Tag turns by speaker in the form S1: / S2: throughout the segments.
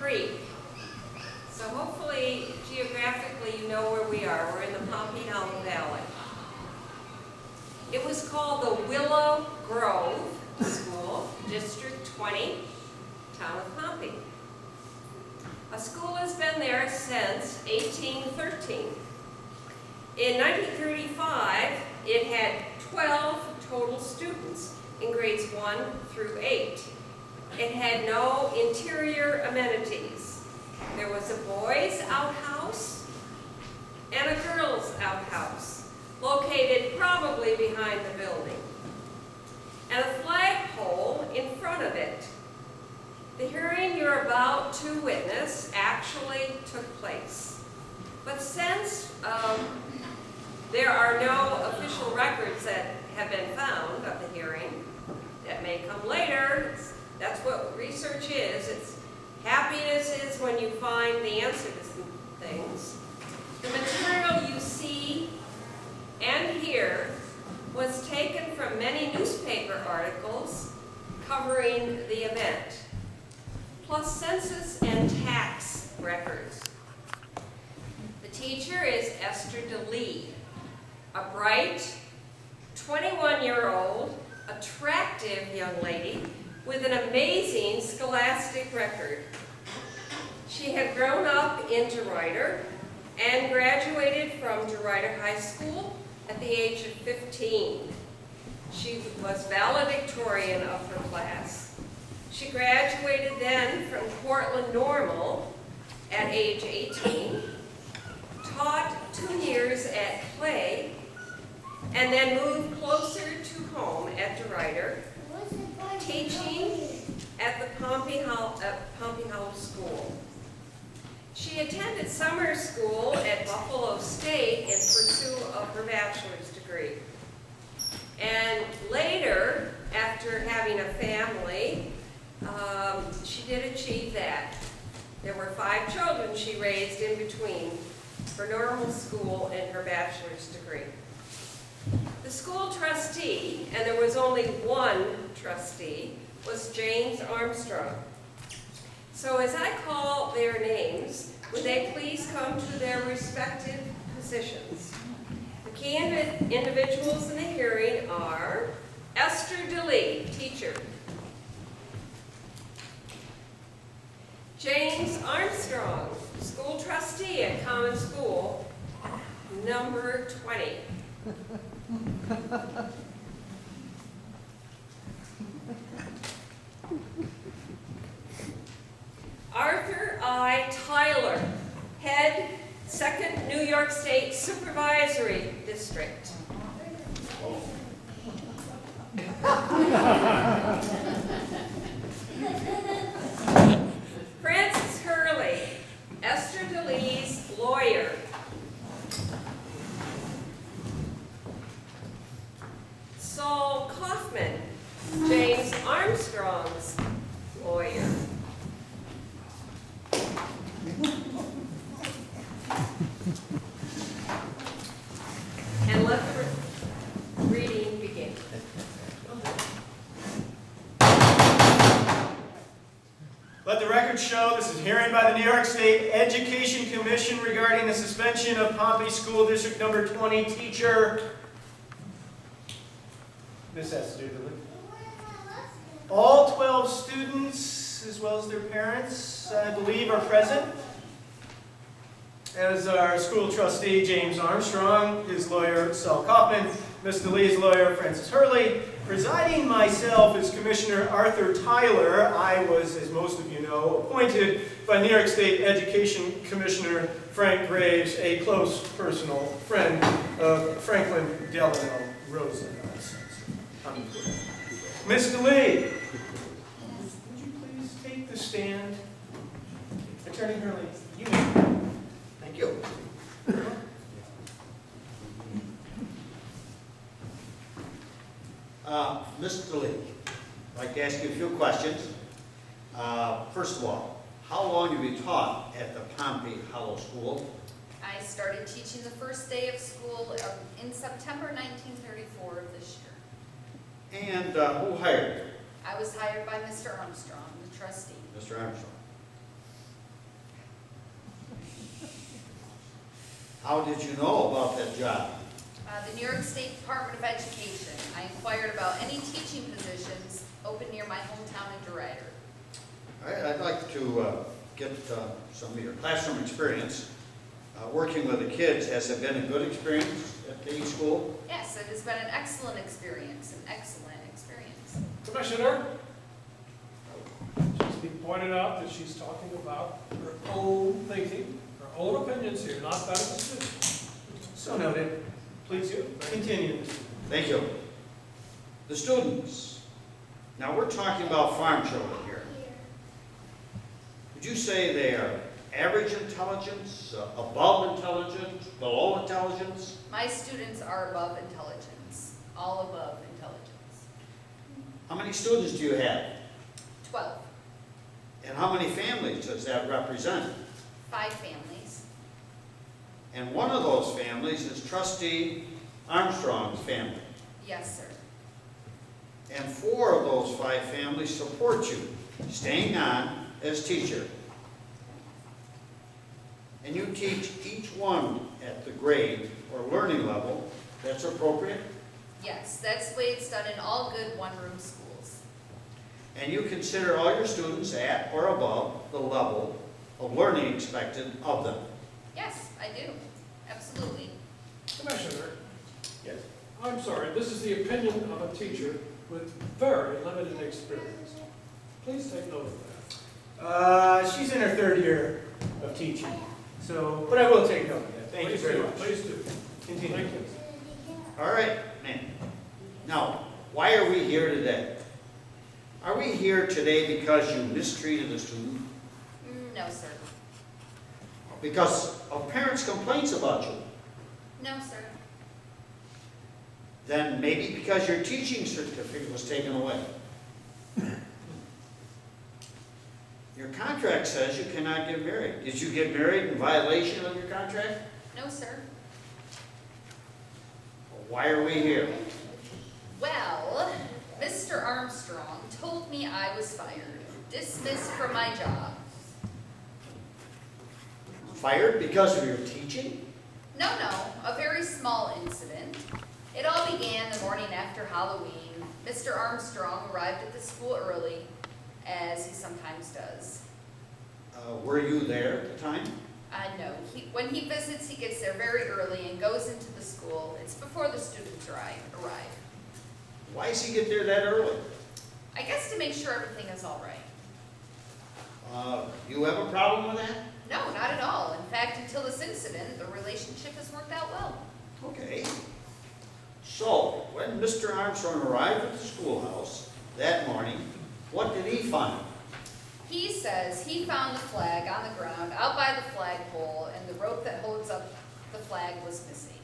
S1: Creek. So hopefully, geographically, you know where we are. We're in the Pompey Hollow Valley. It was called the Willow Grove School, District 20, town of Pompey. A school has been there since 1813. In 1935, it had 12 total students in grades 1 through 8. It had no interior amenities. There was a boys' outhouse and a girls' outhouse, located probably behind the building, and a flagpole in front of it. The hearing you're about to witness actually took place. But since there are no official records that have been found of the hearing, that may come later, that's what research is. Happiness is when you find the answer to some things. The material you see and hear was taken from many newspaper articles covering the event, plus census and tax records. The teacher is Esther Delee, a bright, 21-year-old, attractive young lady with an amazing scholastic record. She had grown up in DeRuyter and graduated from DeRuyter High School at the age of 15. She was valedictorian of her class. She graduated then from Portland Normal at age 18, taught 2 years at Clay, and then moved closer to home at DeRuyter, teaching at the Pompey Hollow School. She attended summer school at Buffalo State in pursuit of her bachelor's degree. And later, after having a family, she did achieve that. There were 5 children she raised in between her normal school and her bachelor's degree. The school trustee, and there was only one trustee, was James Armstrong. So as I call their names, would they please come to their respective positions? The key individuals in the hearing are Esther Delee, teacher. James Armstrong, school trustee at Common School, number 20. Arthur I. Tyler, head 2nd New York State Supervisory District. Francis Hurley, Esther Delee's lawyer. Saul Kaufman, James Armstrong's lawyer. And let the reading begin.
S2: Let the record show this is a hearing by the New York State Education Commission regarding the suspension of Pompey School District number 20 teacher Miss Esther Delee. All 12 students, as well as their parents, I believe, are present. As our school trustee, James Armstrong, his lawyer, Saul Kaufman, Miss Delee's lawyer, Francis Hurley. Presiding myself as Commissioner Arthur Tyler, I was, as most of you know, appointed by New York State Education Commissioner Frank Graves, a close personal friend of Franklin Delano Rosen. Miss Delee, would you please take the stand? Attorney Hurley, you may.
S3: Thank you. Ms. Delee, I'd like to ask you a few questions. First of all, how long have you taught at the Pompey Hollow School?
S4: I started teaching the first day of school in September 1934 of this year.
S3: And who hired you?
S4: I was hired by Mr. Armstrong, the trustee.
S3: Mr. Armstrong. How did you know about that job?
S4: The New York State Department of Education. I inquired about any teaching positions open near my hometown in DeRidder.
S3: All right, I'd like to get some of your classroom experience. Working with the kids, has it been a good experience at the school?
S4: Yes, it has been an excellent experience, an excellent experience.
S5: Commissioner, she's being pointed out that she's talking about her own thinking, her own opinions here, not that of the students.
S2: So noted. Please continue.
S3: Thank you. The students. Now, we're talking about farm children here. Would you say they are average intelligence, above intelligence, below intelligence?
S4: My students are above intelligence, all above intelligence.
S3: How many students do you have?
S4: 12,
S3: And how many families does that represent?
S4: 5 families.
S3: And one of those families is Trustee Armstrong's family.
S4: Yes, sir.
S3: And 4 of those 5 families support you, staying on as teacher. And you teach each one at the grade or learning level that's appropriate.
S4: Yes, that's the way it's done in all good one-room schools.
S3: And you consider all your students at or above the level of learning expected of them.
S4: Yes, I do. Absolutely.
S5: Commissioner,
S2: Yes.
S5: I'm sorry, this is the opinion of a teacher with very limited experience. Please take note of that.
S2: She's in her 3rd year of teaching, so, but I will take note of that. Thank you
S5: Please
S2: very
S5: do,
S2: much.
S5: Please do.
S2: Continue.
S5: Thank you.
S3: All right, man. Now, why are we here today? Are we here today because you mistreated a student?
S4: No, sir.
S3: Because of parents' complaints about you?
S4: No, sir.
S3: Then maybe because your teaching certificate was taken away. Your contract says you cannot get married. Did you get married in violation of your contract?
S4: No, sir.
S3: Why are we here?
S4: Well, Mr. Armstrong told me I was fired, dismissed from my job.
S3: Fired because of your teaching?
S4: No, a very small incident. It all began the morning after Halloween. Mr. Armstrong arrived at the school early, as he sometimes does.
S3: Were you there at the time?
S4: No, when he visits, he gets there very early and goes into the school. It's before the students arrive.
S3: Why does he get there that early?
S4: I guess to make sure everything is all right.
S3: You have a problem with that?
S4: No, not at all. In fact, until this incident, the relationship has worked out well.
S3: Okay. So, when Mr. Armstrong arrived at the schoolhouse that morning, what did he find?
S4: He says he found the flag on the ground out by the flagpole, and the rope that holds up the flag was missing.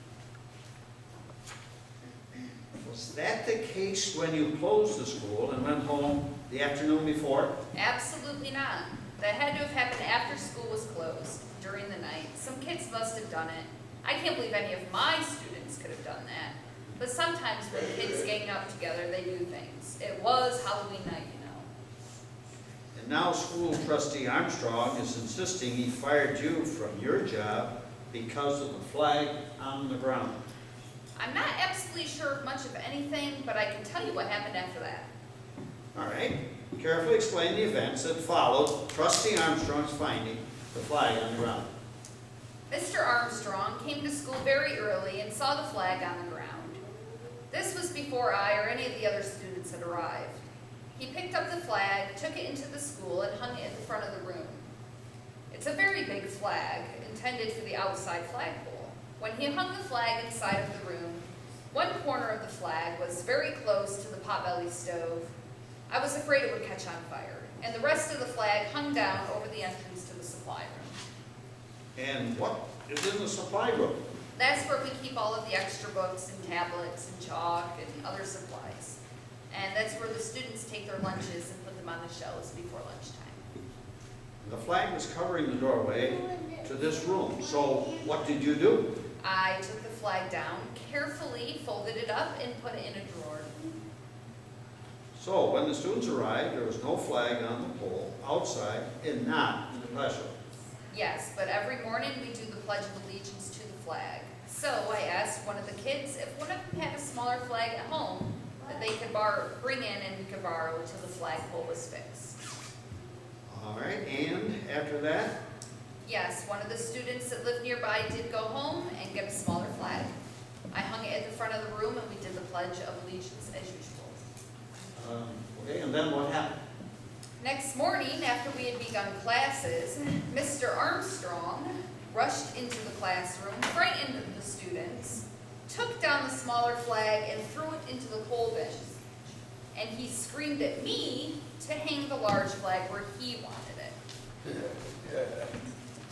S3: Was that the case when you closed the school and went home the afternoon before?
S4: Absolutely not. That had to have happened after school was closed, during the night. Some kids must have done it. I can't believe any of my students could have done that. But sometimes when kids gang up together, they do things. It was Halloween night, you know.
S3: And now school trustee Armstrong is insisting he fired you from your job because of the flag on the ground.
S4: I'm not absolutely sure of much of anything, but I can tell you what happened after that.
S3: All right. Carefully explain the events that followed trustee Armstrong's finding the flag on the ground.
S4: Mr. Armstrong came to school very early and saw the flag on the ground. This was before I or any of the other students had arrived. He picked up the flag, took it into the school, and hung it in the front of the room. It's a very big flag, intended for the outside flagpole. When he hung the flag inside of the room, one corner of the flag was very close to the potbelly stove. I was afraid it would catch on fire, and the rest of the flag hung down over the entrance to the supply room.
S3: And what is in the supply room?
S4: That's where we keep all of the extra books and tablets and chalk and other supplies. And that's where the students take their lunches and put them on the shelves before lunchtime.
S3: The flag was covering the doorway to this room. So what did you do?
S4: I took the flag down, carefully folded it up, and put it in a drawer.
S3: So when the students arrived, there was no flag on the pole outside and not in the classroom.
S4: Yes, but every morning we do the Pledge of Allegiance to the flag. So I asked one of the kids if one of them had a smaller flag at home that they could bring in and we could borrow until the flagpole was fixed.
S3: All right, and after that?
S4: Yes, one of the students that lived nearby did go home and get a smaller flag. I hung it at the front of the room and we did the Pledge of Allegiance as usual.
S3: Okay, and then what happened?
S4: Next morning, after we had begun classes, Mr. Armstrong rushed into the classroom, frightened the students, took down the smaller flag and threw it into the coal bin. And he screamed at me to hang the large flag where he wanted it.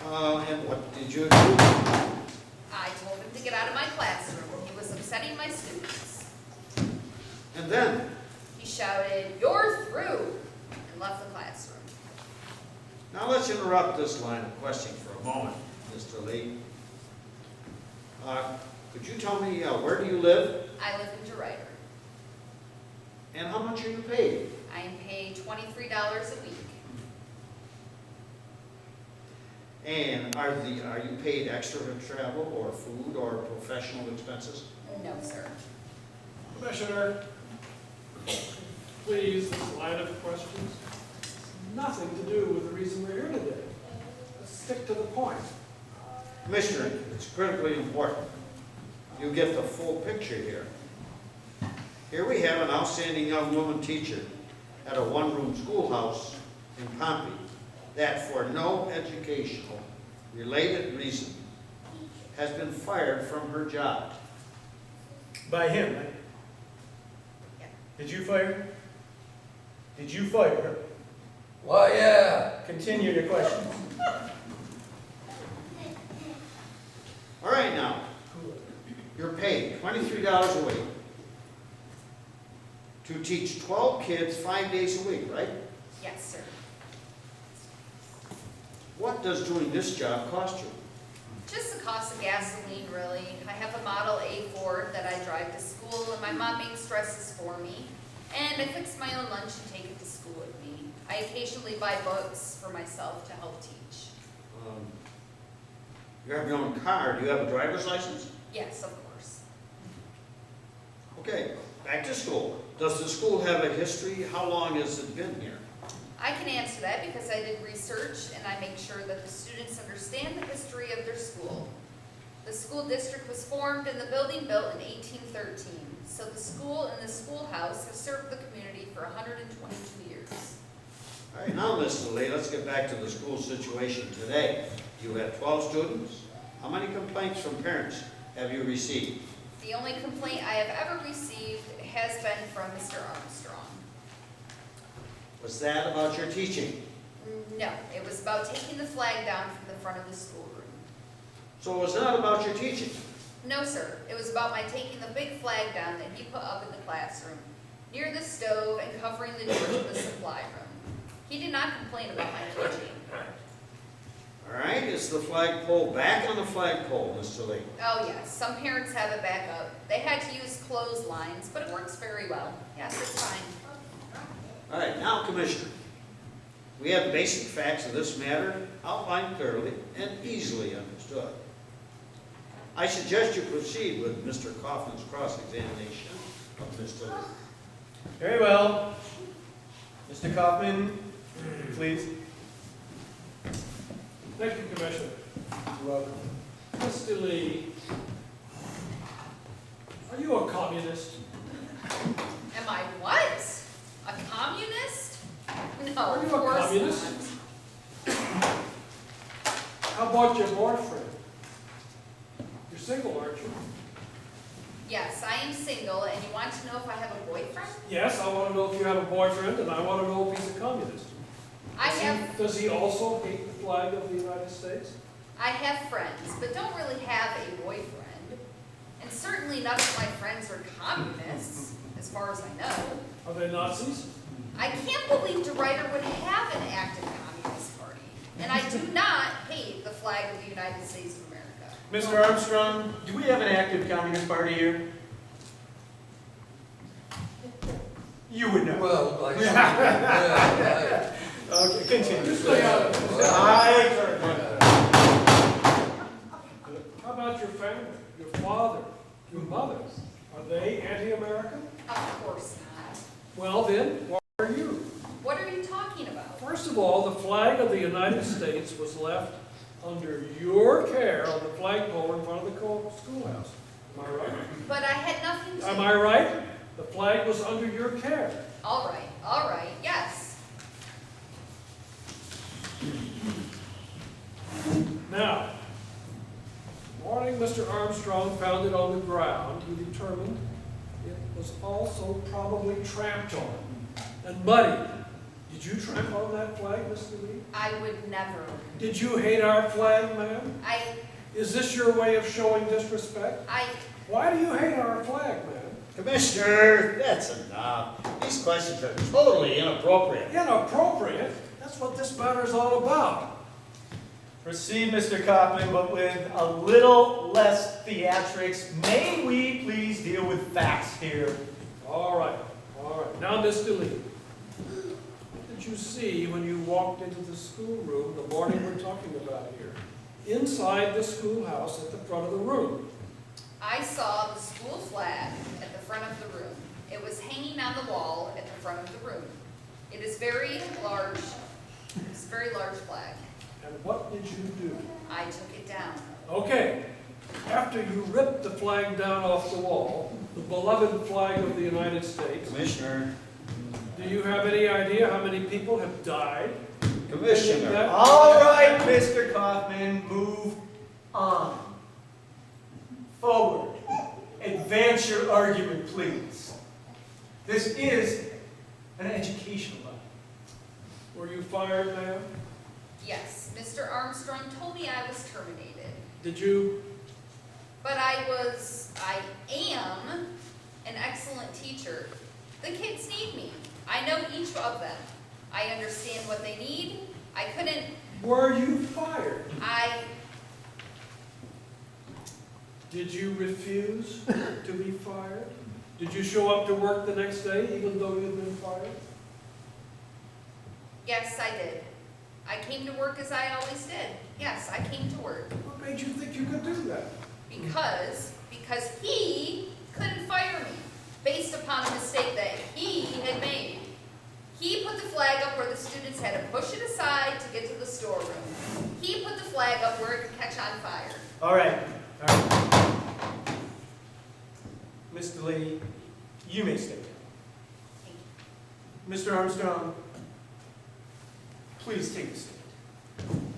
S3: And what did you do?
S4: I told him to get out of my classroom. He was upsetting my students.
S3: And then?
S4: He shouted, "You're through," and left the classroom.
S3: Now let's interrupt this line of questioning for a moment, Mr. Lee. Could you tell me where do you live?
S4: I live in DeRuyter.
S3: And how much are you paid?
S4: I am paid $23 a week.
S3: And are you paid extra for travel or food or professional expenses?
S4: No, sir.
S5: Commissioner, please, this line of questions, nothing to do with the reason we're here today. Let's stick to the point.
S3: Commissioner, it's critically important you get the full picture here. Here we have an outstanding young woman teacher at a one-room schoolhouse in Pompey that for no educational related reason has been fired from her job.
S2: By him, right?
S4: Yeah.
S2: Did you fire her? Did you fire her?
S6: Why, yeah.
S2: Continue your question.
S3: All right now, you're paid $23 a week to teach 12 kids 5 days a week, right?
S4: Yes, sir.
S3: What does doing this job cost you?
S4: Just the cost of gasoline, really. I have a Model A Ford that I drive to school, and my mom makes dresses for me. And I fix my own lunch and take it to school with me. I occasionally buy books for myself to help teach.
S3: You have your own car. Do you have a driver's license?
S4: Yes, of course.
S3: Okay, back to school. Does the school have a history? How long has it been here?
S4: I can answer that because I did research and I make sure that the students understand the history of their school. The school district was formed and the building built in 1813. So the school and the schoolhouse have served the community for 122 years.
S3: All right, now, Ms. Delee, let's get back to the school situation today. You have 12 students. How many complaints from parents have you received?
S4: The only complaint I have ever received has been from Mr. Armstrong.
S3: Was that about your teaching?
S4: No, it was about taking the flag down from the front of the schoolroom.
S3: So it was not about your teaching?
S4: No, sir. It was about my taking the big flag down that he put up in the classroom, near the stove and covering the door to the supply room. He did not complain about my teaching.
S3: All right, is the flagpole back on the flagpole, Mr. Lee?
S4: Oh, yes. Some parents have it back up. They had to use clotheslines, but it works very well. Yes, it's fine.
S3: All right, now, Commissioner, we have basic facts of this matter outlined clearly and easily understood. I suggest you proceed with Mr. Kaufman's cross-examination of Mr. Lee.
S2: Very well. Mr. Kaufman, please.
S5: Thank you, Commissioner.
S2: You're welcome.
S5: Mr. Lee, are you a communist?
S4: Am I what? A communist? No,
S5: Are
S4: of
S5: you a
S4: course
S5: communist?
S4: not.
S5: How about your boyfriend? You're single, aren't you?
S4: Yes, I am single, and you want to know if I have a boyfriend?
S5: Yes, I want to know if you have a boyfriend, and I want to know if he's a communist. Does he also hate the flag of the United States?
S4: I have friends, but don't really have a boyfriend. And certainly none of my friends are communists, as far as I know.
S5: Are they Nazis?
S4: I can't believe DeRuyter would have an active communist party. And I do not hate the flag of the United States of America.
S2: Mr. Armstrong, do we have an active Communist Party here? You would know.
S6: Well, like, yeah,
S2: Okay, continue.
S5: Just stay out of it.
S2: I
S5: flag of the United States was left under your care on the flagpole in front of the schoolhouse. Am I right?
S4: But I had nothing to...
S5: Am I right? The flag was under your care.
S4: All right, yes.
S5: Now, morning Mr. Armstrong found it on the ground, he determined it was also probably tramped on and muddy. Did you tramp on that flag, Mr. Lee?
S4: I would never.
S5: Did you hate our flag, ma'am? Is this your way of showing disrespect? Why do you hate our flag, ma'am?
S3: Commissioner, that's enough. These questions are totally inappropriate.
S5: Inappropriate? That's what this matter is all about.
S2: Proceed, Mr. Kaufman, but with a little less theatrics. May we please deal with facts here?
S5: All right. Now, Mr. Lee, what did you see when you walked into the schoolroom the morning we're talking about here? Inside the schoolhouse at the front of the room.
S4: I saw the school flag at the front of the room. It was hanging on the wall at the front of the room. It is very large. It's a very large flag.
S5: And what did you do?
S4: I took it down.
S5: Okay. After you ripped the flag down off the wall, the beloved flag of the United States,
S3: Commissioner.
S5: do you have any idea how many people have died?
S3: Commissioner.
S2: All right, Mr. Kaufman, move on. Forward. Advance your argument, please. This is an educational level.
S5: Were you fired, ma'am?
S4: Yes, Mr. Armstrong told me I was terminated.
S5: Did you?
S4: But I am an excellent teacher. The kids need me. I know each of them. I understand what they need. I couldn't...
S5: Were you fired? Did you refuse to be fired? Did you show up to work the next day even though you had been fired?
S4: Yes, I did. I came to work as I always did. Yes, I came to work.
S5: What made you think you could do that?
S4: Because he couldn't fire me based upon a mistake that he had made. He put the flag up where the students had to push it aside to get to the storeroom. He put the flag up where it could catch on fire.
S2: All right. Mr. Lee, you may stay down.
S4: Thank you.
S2: Mr. Armstrong, please take a stand.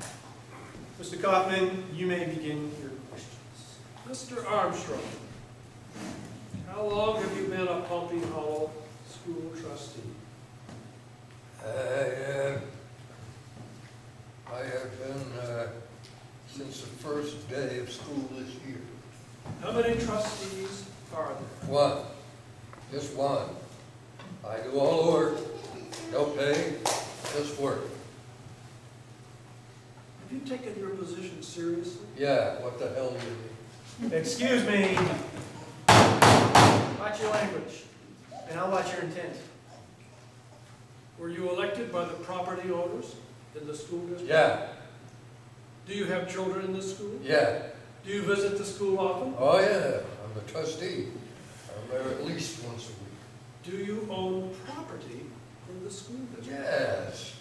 S2: Mr. Kaufman, you may begin your questions.
S5: Mr. Armstrong, how long have you been a Pompey Hollow school trustee?
S6: I have been since the first day of school this year.
S5: How many trustees are there?
S6: One. Just one. I do all the work. No pay, just work.
S5: Have you taken your position seriously?
S6: Yeah, what the hell do you mean?
S2: Excuse me. Watch your language, and I'll watch your intent.
S5: Were you elected by the property owners in the school district?
S6: Yeah,
S5: Do you have children in the school?
S6: yeah.
S5: Do you visit the school often?
S6: Oh yeah, I'm a trustee. I'm there at least once a week.
S5: Do you own property in the school district?
S6: Yes.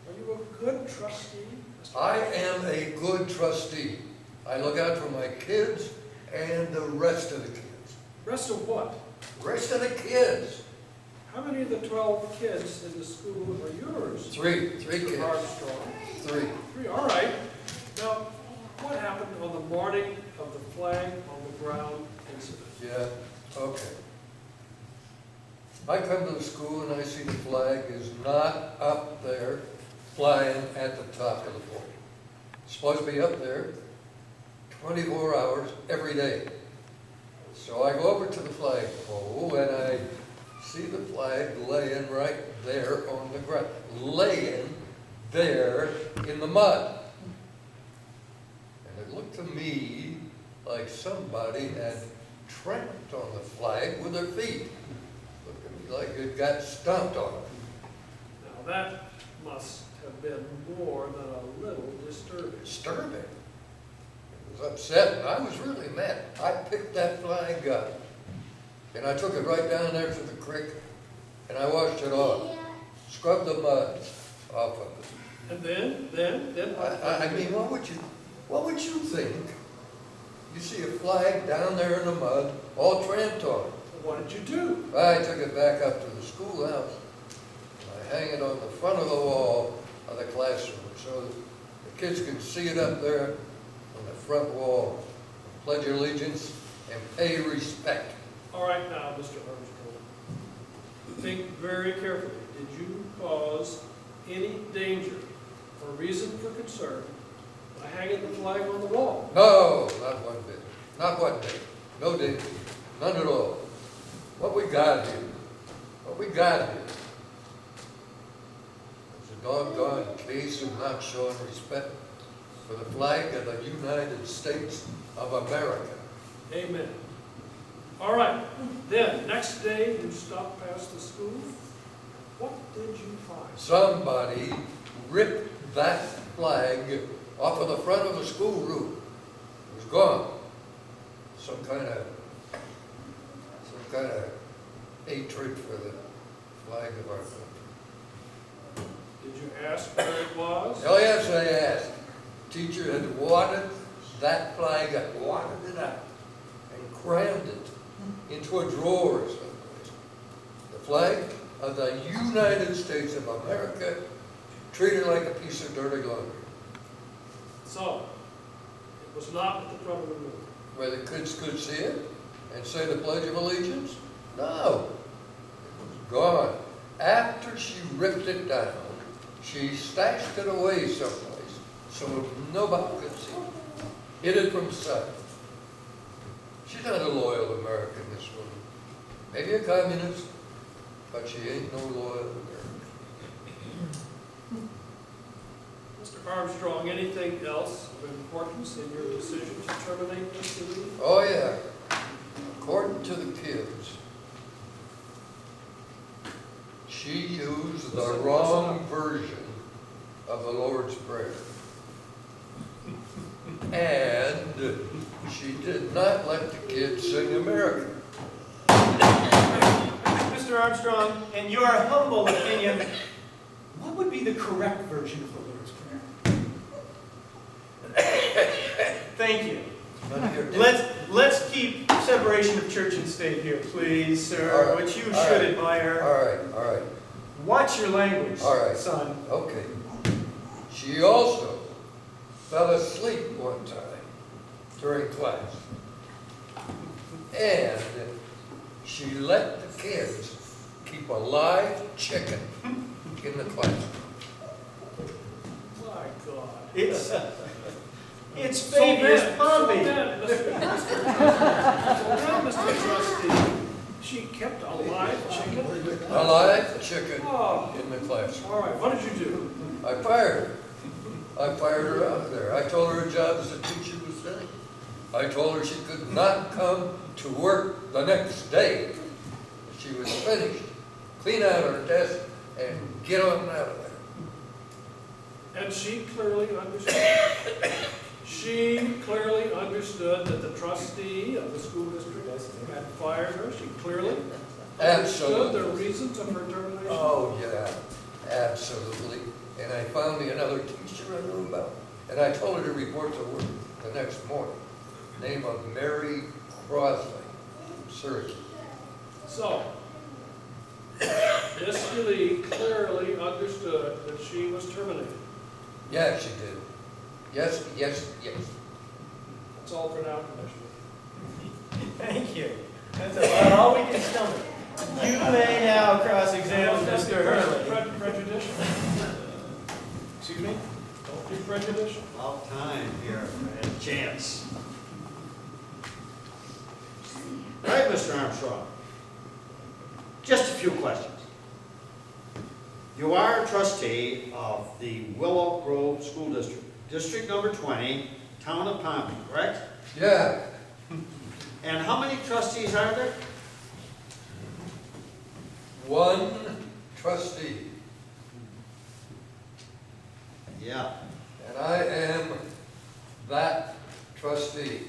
S5: Are you a good trustee? Mr.
S6: I am a good trustee. I look out for my kids and the rest of the kids.
S5: Rest of what?
S6: Rest of the kids.
S5: How many of the 12 kids in the school are yours?
S6: Three
S5: Mr.
S6: kids.
S5: Armstrong.
S6: Three.
S5: All right. Now, what happened on the morning of the flag on the ground incident?
S6: Yeah, okay. I come to the school and I see the flag is not up there flying at the top of the pole. It's supposed to be up there 24 hours every day. So I go over to the flagpole and I see the flag laying right there on the ground, laying there in the mud. And it looked to me like somebody had tramped on the flag with their feet. Looked to me like it got stomped on.
S5: Now, that must have been more than a little disturbing.
S6: Disturbing. It was upsetting. I was really mad. I picked that flag up and I took it right down there to the creek and I washed it off. Scrubbed the mud off of it.
S5: And then what?
S6: I mean, what would you think? You see a flag down there in the mud, all tramped on.
S5: What did you do?
S6: I took it back up to the schoolhouse. I hang it on the front of the wall of the classroom so that the kids can see it up there on the front wall. Pledge allegiance and pay respect.
S5: All right now, Mr. Armstrong, think very carefully. Did you cause any danger or reason for concern by hanging the flag on the wall?
S6: No, not one bit. Not one bit. No danger. None at all. What we got here is a doggone case of not showing respect for the flag of the United States of America.
S5: Amen. All right, then, next day you stopped past the school. What did you find?
S6: Somebody ripped that flag off of the front of the schoolroom. It was gone. Some kind of hatred for the flag of our country.
S5: Did you ask where it was?
S6: Oh yes, I asked. Teacher had wadded that flag up, wadded it out, and crammed it into a drawer or someplace. The flag of the United States of America, treated like a piece of dirty laundry.
S5: So, it was not at the front of the room.
S6: Where the kids could see it and say the Pledge of Allegiance? No, it was gone. After she ripped it down, she stashed it away someplace so nobody could see it. Hid it from sight. She's not a loyal American, this woman. Maybe a communist, but she ain't no loyal American.
S5: Mr. Armstrong, anything else of importance in your decision to terminate Ms. Delee?
S6: Oh yeah, according to the kids, she used the wrong version of the Lord's Prayer. And she did not let the kids sing American.
S2: Mr. Armstrong, in your humble opinion, what would be the correct version of the Lord's Prayer? Thank you. Let's keep separation of church and state here, please, sir,
S6: All right,
S2: which you
S6: all
S2: should
S6: right,
S2: admire.
S6: All right.
S2: Watch your language,
S6: All right.
S2: son.
S6: Okay. She also fell asleep one time during class. And she let the kids keep a live chicken in the classroom.
S5: My God.
S2: It's Fabius Pompey.
S5: Mr. Trustee, she kept a live chicken?
S6: A live chicken
S5: Oh.
S6: in the classroom.
S5: All right, what did you do?
S6: I fired her. I fired her out of there. I told her her job as a teacher was finished. I told her she could not come to work the next day. She was finished. Clean out her desk and get on out of there.
S5: And she clearly understood. She clearly understood that the trustee of the school district had fired her. She clearly understood the
S6: Absolutely.
S5: reasons of her termination.
S6: Oh, yeah, absolutely. And I found me another teacher I knew about. And I told her to report to work the next morning. Name of Mary Crosley from Syracuse.
S5: So, Miss Delee clearly understood that she was terminated.
S6: Yeah, she did. Yes.
S5: That's all for now, Commissioner.
S2: Thank you. That's about all we can stomach. You may now cross-examine Mr. Hurley.
S5: Prejudicial.
S2: Excuse me?
S5: Don't be prejudicial.
S3: About time here, I had a chance. All right, Mr. Armstrong. Just a few questions. You are a trustee of the Willow Grove School District, District number 20, Town of Pompey, correct?
S6: Yeah,
S3: And how many trustees are there?
S6: one trustee.
S3: Yeah.
S6: And I am that trustee.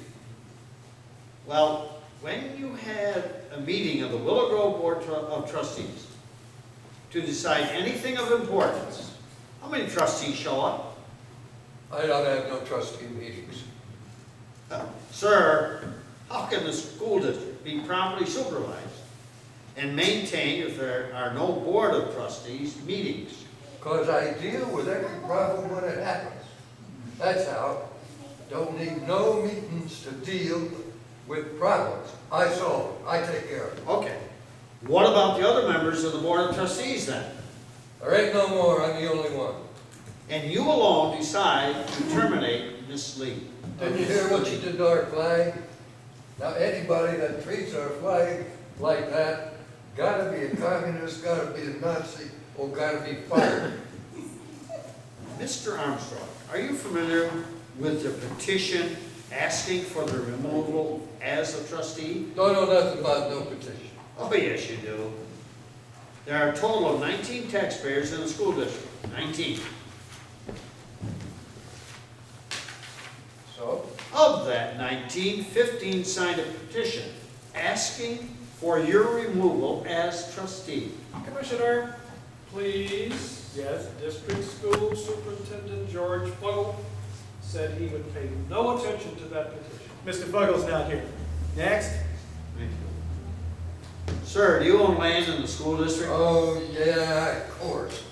S3: Well, when you had a meeting of the Willow Grove Board of Trustees to decide anything of importance, How many trustees show up?
S6: I don't have no trustee meetings.
S3: Sir, how can the school district be properly supervised and maintained if there are no board of trustees meetings?
S6: Because I deal with every problem when it happens. That's how. Don't need no meetings to deal with problems. I solve them. I take care of them.
S3: Okay. What about the other members of the board of trustees then?
S6: There ain't no more. I'm the only one.
S3: And you alone decide to terminate Miss Lee.
S6: Didn't you hear what you did to our flag? Now, anybody that treats our flag like that, gotta be a communist, gotta be a Nazi, or gotta be fired.
S3: Mr. Armstrong, are you familiar with the petition asking for the removal as a trustee?
S6: Don't know nothing about no petition.
S3: Oh, yes, you do. There are a total of 19 taxpayers in the school district. 19.
S6: So?
S3: Of that 19, 15 signed a petition asking for your removal as trustee.
S5: Commissioner, please.
S2: Yes?
S5: District School Superintendent George Fuggle said he would pay no attention to that petition.
S2: Mr. Fuggle's not here. Next.
S3: Sir, do you own land in the school district?
S6: Oh, yeah, of course.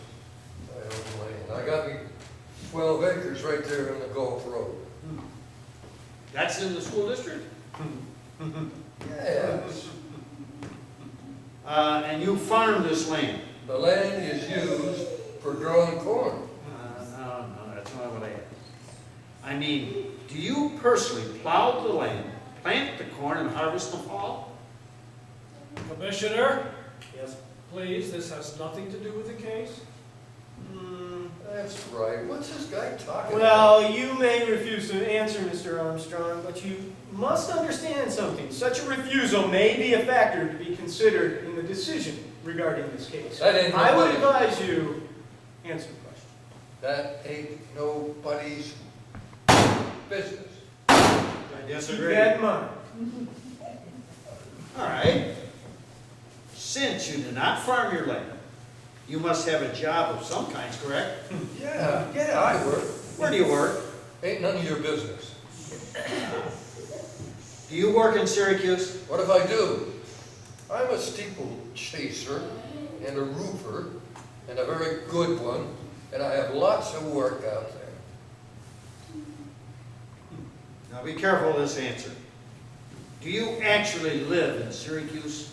S6: I own land. I got me 12 acres right there in the Gulf Road.
S3: That's in the school district?
S6: Yes.
S3: And you farm this land?
S6: The land is used for growing corn.
S3: No, that's not what I asked. I mean, do you personally plow the land, plant the corn, and harvest the fall?
S5: Commissioner,
S2: Yes?
S5: please, this has nothing to do with the case.
S6: That's right. What's this guy talking about?
S2: Well, you may refuse to answer, Mr. Armstrong, but you must understand something. Such a refusal may be a factor to be considered in the decision regarding this case.
S6: That ain't
S2: I would
S6: nobody-
S2: advise you answer the question.
S6: That ain't nobody's business.
S3: I
S2: Keep
S3: disagree.
S2: that in mind.
S3: All right. Since you do not farm your land, you must have a job of some kind, correct?
S6: Yeah, I work.
S3: Where do you work?
S6: Ain't none of your business.
S3: Do you work in Syracuse?
S6: What if I do? I'm a steeple chaser and a roofer, and a very good one, and I have lots of work out there.
S3: Now be careful of this answer. Do you actually live in Syracuse?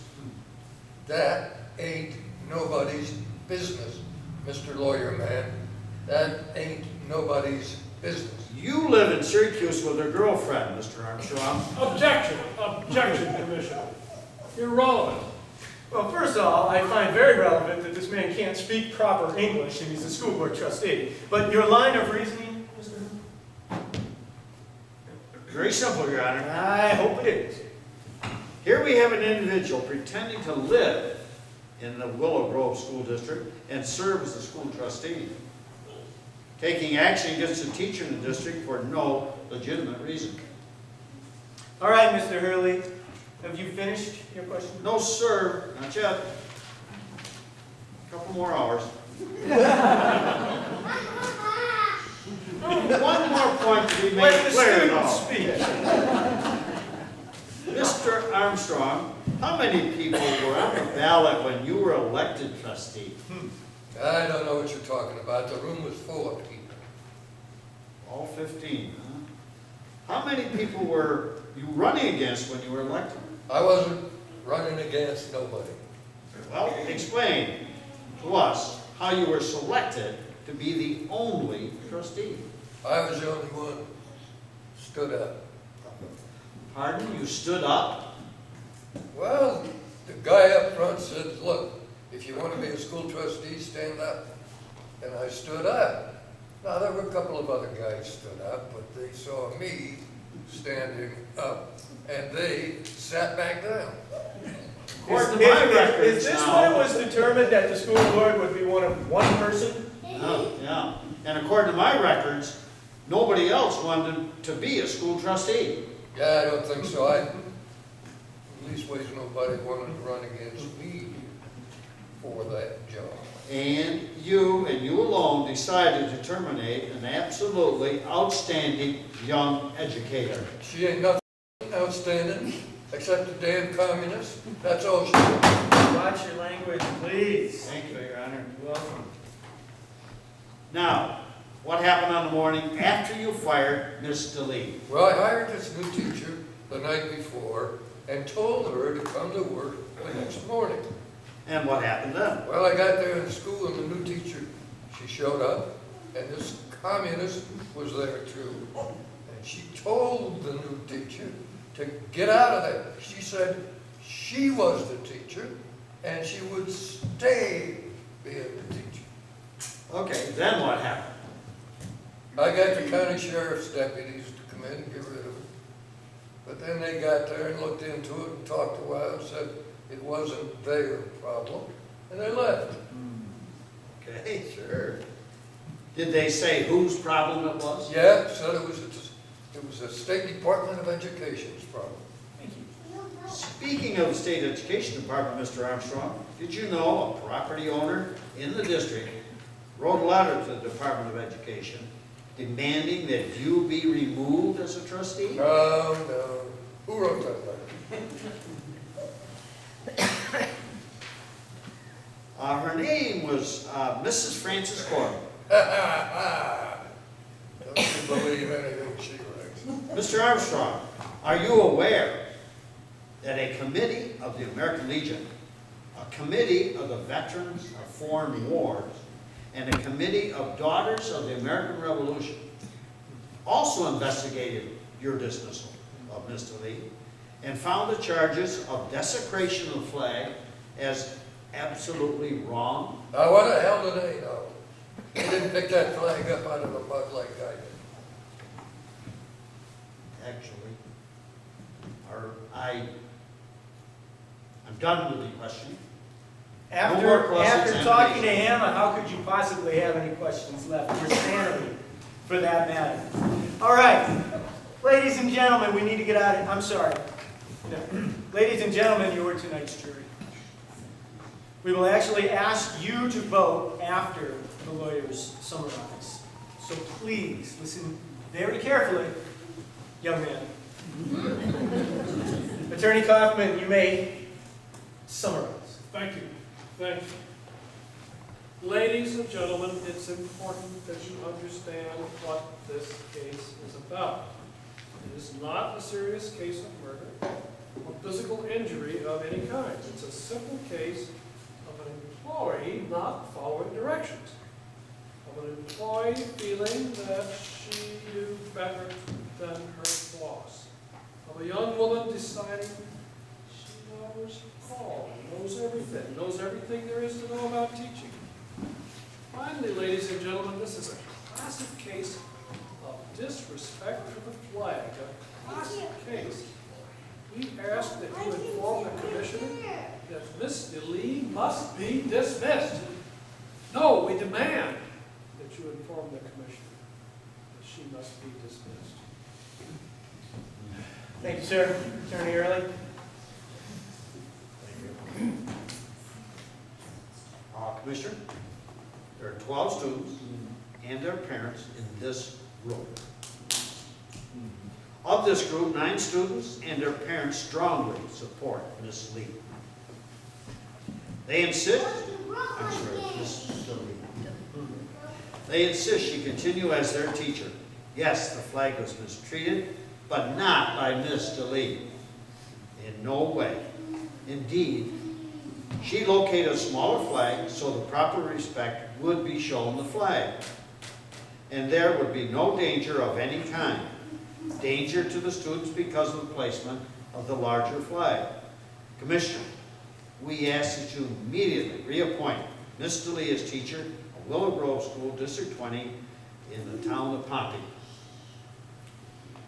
S6: That ain't nobody's business, Mr. Lawyer Man. That ain't nobody's business.
S3: You live in Syracuse with a girlfriend, Mr. Armstrong.
S5: Objection, objection, Commissioner. Irrelevant.
S2: Well, first of all, I find very relevant that this man can't speak proper English and he's a school board trustee. But your line of reasoning, Mr.
S3: Very simple, Your Honor.
S2: I hope it is.
S3: Here we have an individual pretending to live in the Willow Grove School District and serve as a school trustee, taking action against a teacher in the district for no legitimate reason.
S2: All right, Mr. Hurley, have you finished your question?
S3: No, sir, not yet. A couple more hours. One more point to be
S2: Let
S3: made
S2: the
S3: clear,
S2: student
S3: though.
S2: speak.
S3: Mr. Armstrong, how many people were on the ballot when you were elected trustee?
S6: I don't know what you're talking about. The room was full of people.
S3: All 15, huh? How many people were you running against when you were elected?
S6: I wasn't running against nobody.
S3: Well, explain to us how you were selected to be the only trustee.
S6: I was the only one stood up.
S3: Pardon? You stood up?
S6: Well, the guy up front said, look, if you want to be a school trustee, stand up. And I stood up. Now, there were a couple of other guys stood up, but they saw me standing up, and they sat back down.
S3: According to my records
S2: Is this
S3: now-
S2: when it was determined that the school board would be one person?
S3: Yeah. And according to my records, nobody else wanted to be a school trustee.
S6: Yeah, I don't think so. At least ways nobody wanted to run against me. for that job.
S3: And you alone decided to terminate an absolutely outstanding young educator.
S6: She ain't nothing outstanding except a damn communist. That's all she is.
S2: Watch your language, please.
S3: Thank you, Your Honor.
S2: You're welcome.
S3: Now, what happened on the morning after you fired Miss Delee?
S6: Well, I hired this new teacher the night before and told her to come to work the next morning.
S3: And what happened then?
S6: Well, I got there in school and the new teacher, she showed up and this communist was there too. And she told the new teacher to get out of there. She said she was the teacher and she would stay being the teacher.
S3: Okay, then what happened?
S6: I got the county sheriff's deputies to come in and get rid of it. But then they got there and looked into it and talked a while and said it wasn't their problem, and they left.
S3: Okay, sure. Did they say whose problem it was?
S6: Yeah, said it was a State Department of Education's problem.
S2: Thank you.
S3: Speaking of the State Education Department, Mr. Armstrong, did you know a property owner in the district wrote a letter to the Department of Education demanding that you be removed as a trustee?
S6: No. Who wrote that letter?
S3: Her name was Mrs. Frances Corbin.
S6: Don't you believe anything she writes?
S3: Mr. Armstrong, are you aware that a committee of the American Legion, a committee of the Veterans of Foreign Wars, and a committee of Daughters of the American Revolution also investigated your dismissal of Ms. Delee and found the charges of desecration of the flag as absolutely wrong?
S6: Now, what the hell do they know? They didn't pick that flag up out of the mud like I did.
S3: Actually, I'm done with the question. No more
S2: After
S3: cross-examination.
S2: talking to him, how could you possibly have any questions left? Or sanity, for that matter. All right, ladies and gentlemen, we need to get out of. I'm sorry. No. Ladies and gentlemen, you are tonight's jury. We will actually ask you to vote after the lawyers summarize. So please listen very carefully, young man. Attorney Kaufman, you may summarize.
S5: Thank you. Thank you. Ladies and gentlemen, it's important that you understand what this case is about. It is not a serious case of murder or physical injury of any kind. It's a simple case of an employee not following directions, of an employee feeling that she knew better than her boss, of a young woman deciding she knows all, knows everything there is to know about teaching. Finally, ladies and gentlemen, this is a classic case of disrespect for the flag, a classic case. We ask that you inform the commissioner that Miss Delee must be dismissed. No, we demand that you inform the commissioner that she must be dismissed.
S2: Thank you, sir. Attorney Early.
S3: Commissioner, there are 12 students and their parents in this room. Of this group, 9 students and their parents strongly support Ms. Lee. They insist, Ms. Delee. They insist she continue as their teacher. Yes, the flag was mistreated, but not by Ms. Delee. In no way. Indeed, she located a smaller flag so the proper respect would be shown the flag. And there would be no danger of any kind. Danger to the students because of the placement of the larger flag. Commissioner, we ask that you immediately reappoint Ms. Delee as teacher of Willow Grove School, District 20, in the town of Pompey.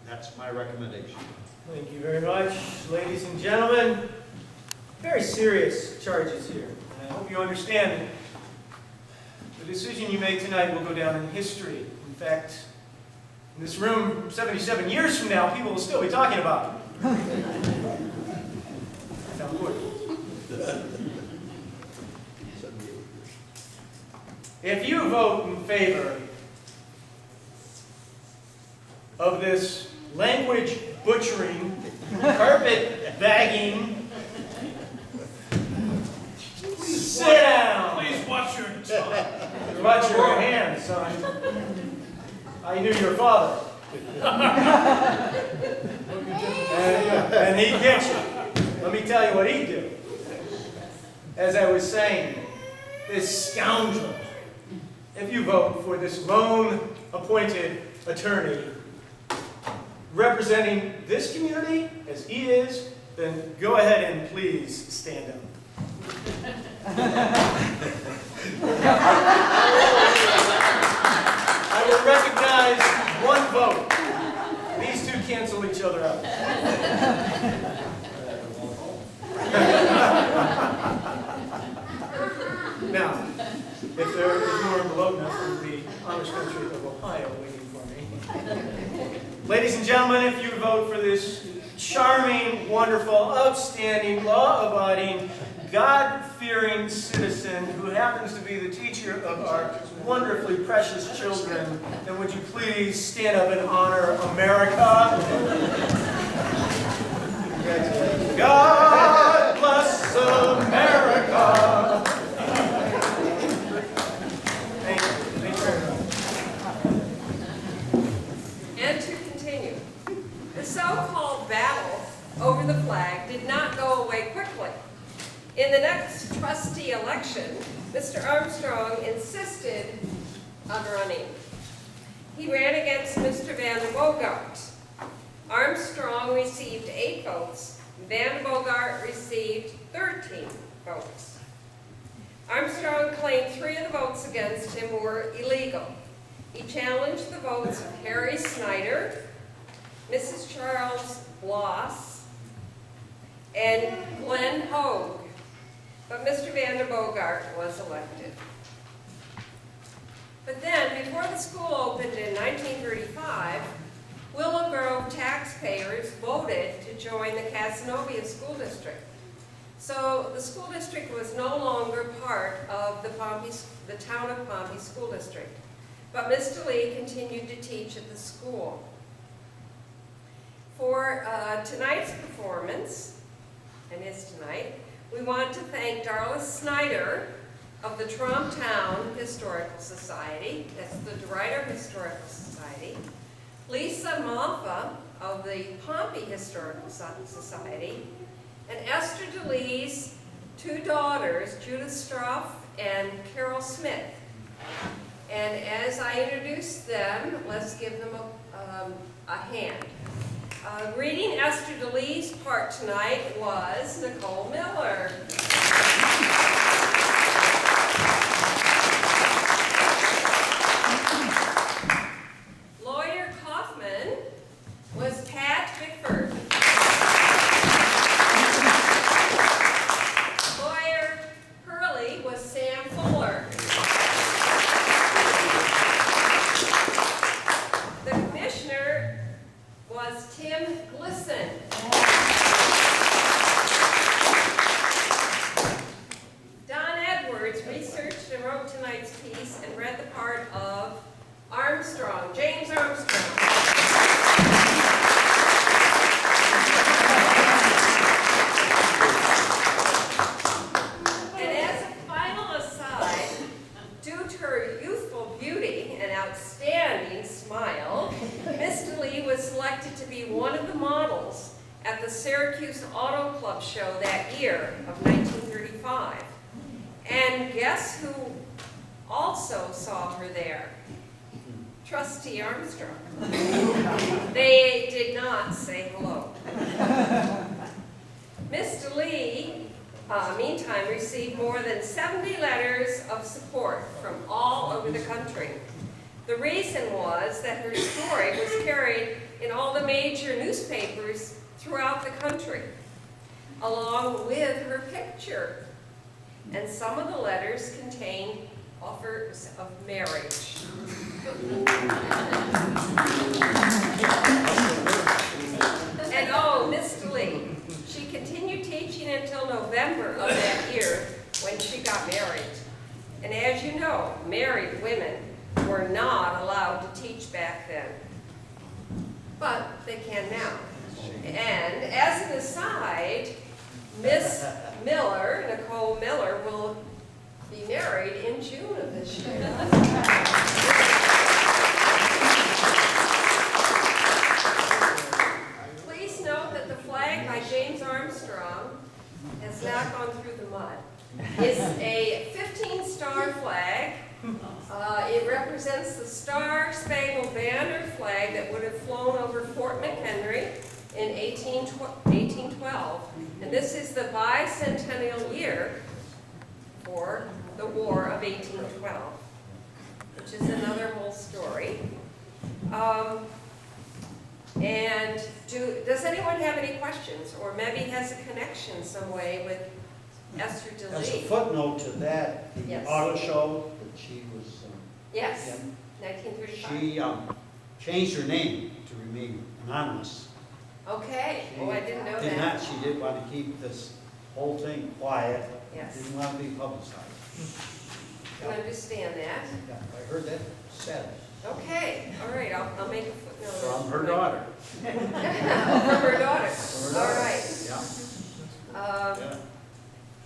S3: That's my recommendation.
S2: Thank you very much. Ladies and gentlemen, very serious charges here. And I hope you understand that the decision you made tonight will go down in history. In fact, in this room, 77 years from now, people will still be talking about it. That's how important. If you vote in favor of this language butchering, carpet bagging, sit down.
S5: Please watch your tongue.
S2: Watch your hands, son. I knew your father. And he'd get you. Let me tell you what he'd do. As I was saying, this scoundrel, if you vote for this lone appointed attorney representing this community as he is, then go ahead and please stand up. I will recognize one vote. These two cancel each other out. Now, if there is more envelope from the Amish country of Ohio waiting for me. Ladies and gentlemen, if you vote for this charming, wonderful, outstanding, law-abiding, God-fearing citizen who happens to be the teacher of our wonderfully precious children, then would you please stand up and honor America? Congratulations. God bless America. Thank you. Thank you very much.
S1: And to continue, the so-called battle over the flag did not go away quickly. In the next trustee election, Mr. Armstrong insisted on running. He ran against Mr. Van der Bogart. Armstrong received 8 votes. Van der Bogart received 13 votes. Armstrong claimed 3 of the votes against him were illegal. He challenged the votes of Harry Snyder, Mrs. Charles Bloss, and Glenn Hogue. But Mr. Van der Bogart was elected. But then, before the school opened in 1935, Willow Grove taxpayers voted to join the Casanova School District. So the school district was no longer part of the town of Pompey School District. But Ms. Delee continued to teach at the school. For tonight's performance, and is tonight, we want to thank Darla Snyder of the Town Historical Society, that's the DeRuyter Historical Society, Lisa Malfa of the Pompey Historical Society, and Esther Delee's 2 daughters, Judith Stroff and Carol Smith. And as I introduce them, let's give them a hand. Reading Esther Delee's part tonight was Nicole Miller. Lawyer Kaufman was Pat Bickford. Lawyer Hurley was Sam Fuller. The commissioner was Tim Glisson. Don Edwards researched and wrote tonight's piece and read the part of Armstrong, James Armstrong. And as a final aside, due to her youthful beauty and outstanding smile, Miss Delee was selected to be one of the models at the Syracuse Auto Club show that year of 1935. And guess who also saw her there? Trustee Armstrong. They did not say hello. Miss Delee, meantime, received more than 70 letters of support from all over the country. The reason was that her story was carried in all the major newspapers throughout the country, along with her picture. And some of the letters contained offers of marriage. And oh, Miss Delee, she continued teaching until November of that year when she got married. And as you know, marriage but they can now. And as an aside, Miss Miller, Nicole Miller, will be married in June of this year. Please note that the flag by James Armstrong has not gone through the mud. It's a 15-star flag. It represents the Star-Spangled Banner flag that would have flown over Fort McHenry in 1812. And this is the bicentennial year for the War of 1812, which is another whole story. And does anyone have any questions, or maybe has a connection some way with Esther Delee?
S3: As a footnote to that, the
S1: Yes.
S3: auto show that she was
S1: Yes,
S3: in,
S1: 1935.
S3: she changed her name to remain anonymous.
S1: Okay, oh, I didn't know
S3: Did
S1: that.
S3: not, she did want to keep this whole thing quiet.
S1: Yes.
S3: Didn't want to be publicized.
S1: I understand that.
S3: Yeah, I heard that said
S1: Okay, all right, I'll make a footnote.
S3: from her daughter.
S1: From her daughter.
S3: From her
S1: All
S3: daughter.
S1: right.
S3: Yeah. Yeah.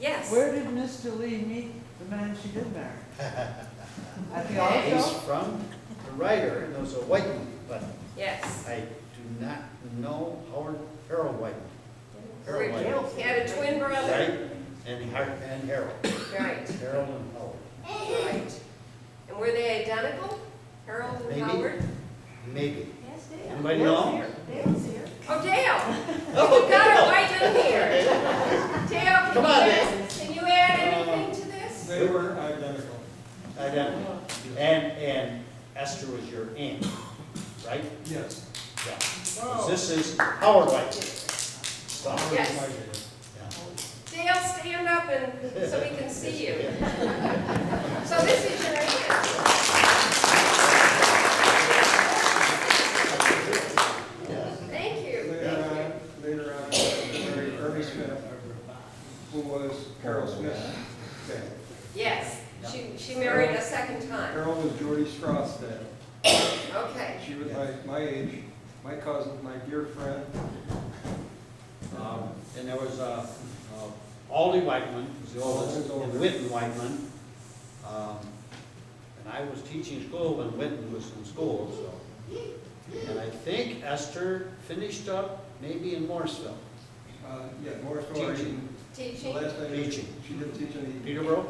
S1: Yes.
S7: Where did Miss Delee meet the man she did marry? At the
S1: Okay.
S3: He's
S7: auto show?
S3: from the writer, and there's a Whiteman, but
S1: Yes.
S3: I do not know Harold Whiteman. Harold
S1: He
S3: Whiteman,
S1: had a twin brother.
S3: right? And Harold.
S1: Right,
S3: Harold and Howard.
S1: right. And were they identical? Harold and
S3: Maybe.
S1: Howard?
S3: Maybe.
S1: Yes, Dale.
S3: Anybody know?
S1: Dale's here. Oh, Dale.
S3: Oh,
S1: You got her
S3: Dale.
S1: right in here. Dale,
S3: Come on,
S1: can you add anything to this?
S5: They were identical.
S3: Identical. And Esther was your aunt, right?
S5: Yes.
S3: Yeah. 'Cause this is Howard Whiteman. So,
S1: Yes.
S3: yeah.
S1: Dale, stand up and so we can see you. So this is your aunt. Thank you.
S8: Later on, I married Ernie Smith, who was Carol Smith's dad.
S1: Yes, she married a second time.
S8: Carol was Geordie Strauss' dad.
S1: Okay.
S8: She was my age, my cousin, my dear friend.
S3: And there was Aldy Whiteman, who's the oldest,
S8: Aldy's older.
S3: and Whitten Whiteman. And I was teaching school when Whitten was in school, so. And I think Esther finished up maybe in Morrisville,
S8: Yeah, Morrisville. or
S3: Teaching.
S8: Eaton. The
S1: Teaching?
S8: last time
S3: Teaching.
S8: she did teach in Eaton.
S3: Peterborough?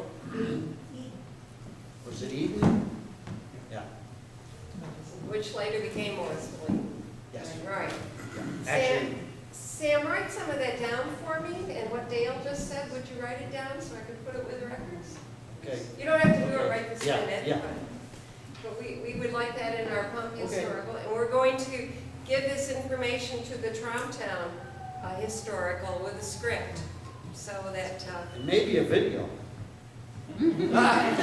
S3: Was it Eden? Yeah,
S1: Which later became Morrisville.
S3: yes.
S1: Right.
S3: Actually,
S1: Sam, write some of that down for me, and what Dale just said, would you write it down so I could put it with records?
S3: okay.
S1: You don't have to do it
S3: Okay.
S1: right this
S3: Yeah,
S1: minute,
S3: yeah.
S1: but we would like that in our Pompey
S3: Okay.
S1: Historical. And we're going to give this information to the Tromtown Historical with a script, so that,
S3: And maybe a video.
S1: okay.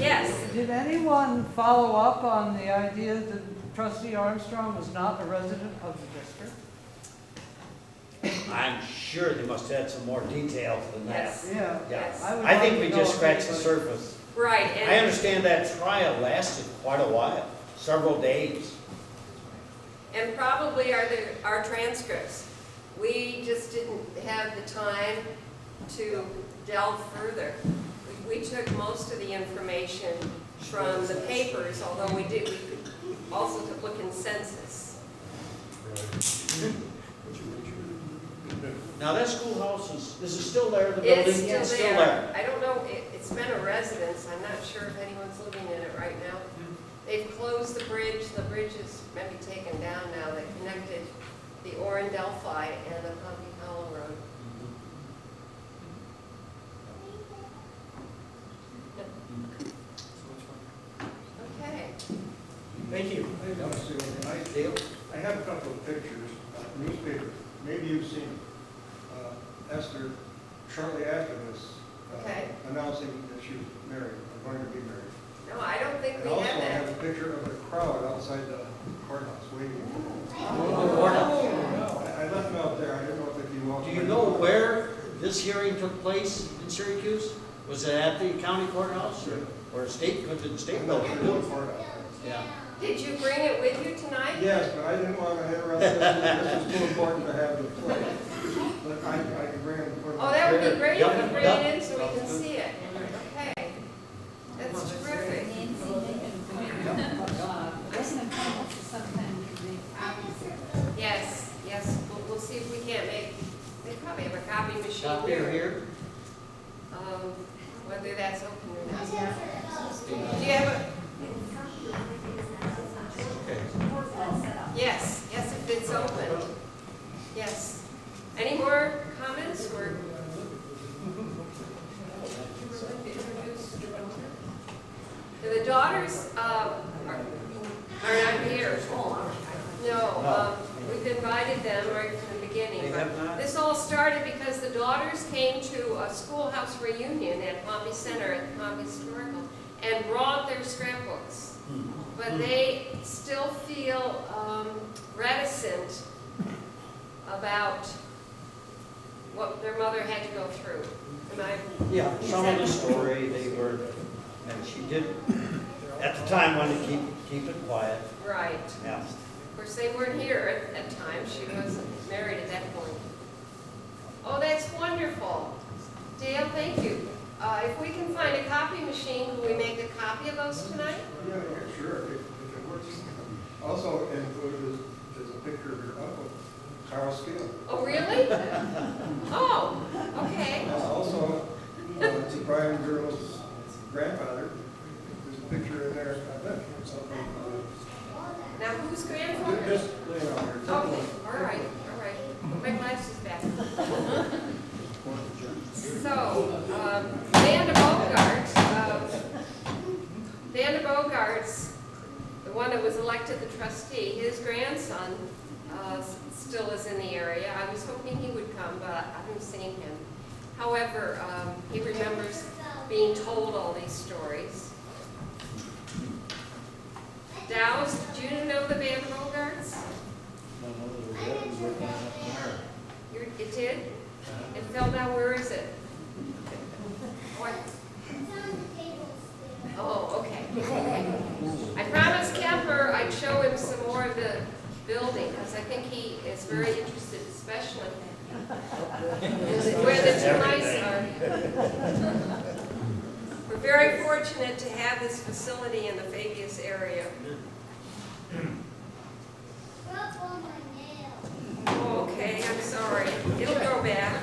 S1: Yes,
S7: Did anyone follow up on the idea that Trustee Armstrong was not a resident of the district?
S3: I'm sure they must have had some more details than that.
S1: yes,
S7: Yeah.
S1: yes,
S7: would
S3: I think
S7: like
S3: we
S7: to know
S3: just
S7: if
S3: scratched the
S7: anybody-
S3: surface.
S1: right.
S3: I
S1: And
S3: understand that trial lasted quite a while, several days.
S1: And probably our transcripts. We just didn't have the time to delve further. We took most of the information from the papers, although we could also look in census.
S3: Now that schoolhouse is it still there, the building?
S1: It's still there. I don't know, it's been a residence. I'm not sure if anyone's living in it right now. They've closed the bridge. The bridge is maybe taken down now that connected the Orrin Delphi and the Pompey Hollow Road. Okay.
S2: Thank you.
S8: I want to say one thing.
S3: Dale?
S8: I have a couple of pictures, newspapers, maybe you've seen Esther shortly after this
S1: Okay.
S8: announcing that she was married, or going to be married.
S1: No, I don't think
S8: And
S1: we
S8: also,
S1: have
S8: I have
S1: that.
S8: a picture of the crowd outside the courthouse waiting. I left them out there, I didn't know if they'd be welcome.
S3: Do you know where this hearing took place in Syracuse? Was it at the county courthouse or? Or state, go to the state
S8: I'm not
S3: building.
S8: sure what part out there.
S3: Yeah.
S1: Did you bring it with you tonight?
S8: Yes, but I didn't want to interrupt this was too important to have the play. But I can bring it and put it.
S1: Oh, that would be great if you
S3: Yep,
S1: bring
S3: yep.
S1: it in so we can see it. Okay. That's terrific. Yes, yes, we'll see if we can't make, they probably have a copy machine
S3: Copier
S1: here.
S3: here?
S1: Whether that's open or not. Do you have a? Yes, yes, if it's open. Yes. Any more comments or? The daughters are not here. No, we've invited them right from the beginning.
S3: They have not?
S1: This all started because the daughters came to a schoolhouse reunion at Pompey Center at the Pompey Historical and brought their scrapbooks. But they still feel reticent about what their mother had to go through. Am I?
S3: Yeah, some of the story, they were, and she did, at the time, wanted to keep it quiet.
S1: Right.
S3: Yeah.
S1: Of course, they weren't here at that time. She wasn't married at that point. Oh, that's wonderful. Dale, thank you. If we can find a copy machine, can we make a copy of those tonight?
S8: Yeah, sure, if it works. Also, there's a picture of your uncle, Carl Steele.
S1: Oh, really? Oh, okay.
S8: Also, it's Brian Girl's grandfather. There's a picture in there, I bet, or something.
S1: Now, whose grandfather?
S8: Just laying out here.
S1: Okay, all right, all right. Put my glasses back. So, Van de Bogarts, the one that was elected the trustee, his grandson still is in the area. I was hoping he would come, but I haven't seen him. However, he remembers being told all these stories. Dow's, did you know the Van de Bogarts? It did? It fell down, where is it? What? Oh, okay. I promised Kemper I'd show him some more of the building, because I think he is very interested, especially in where the two mice are. We're very fortunate to have this facility in the Fabius area. Oh, okay, I'm sorry. It'll go back.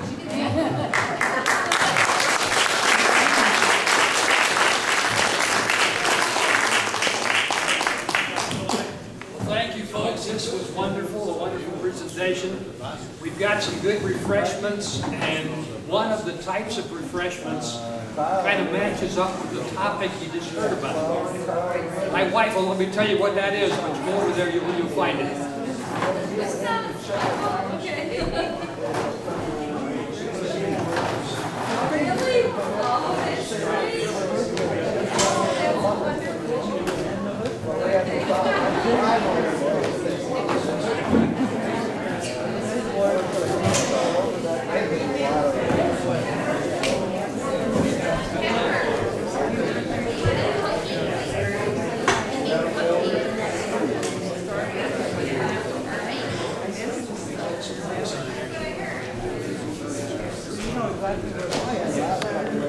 S5: Thank you, folks. This was wonderful, a wonderful presentation. We've got some good refreshments, and one of the types of refreshments kind of matches up with the topic you just heard about. My wife will let me tell you what that is. When you go over there, you'll find it.
S1: Really? Oh, that's great. Oh, that's
S7: You know exactly what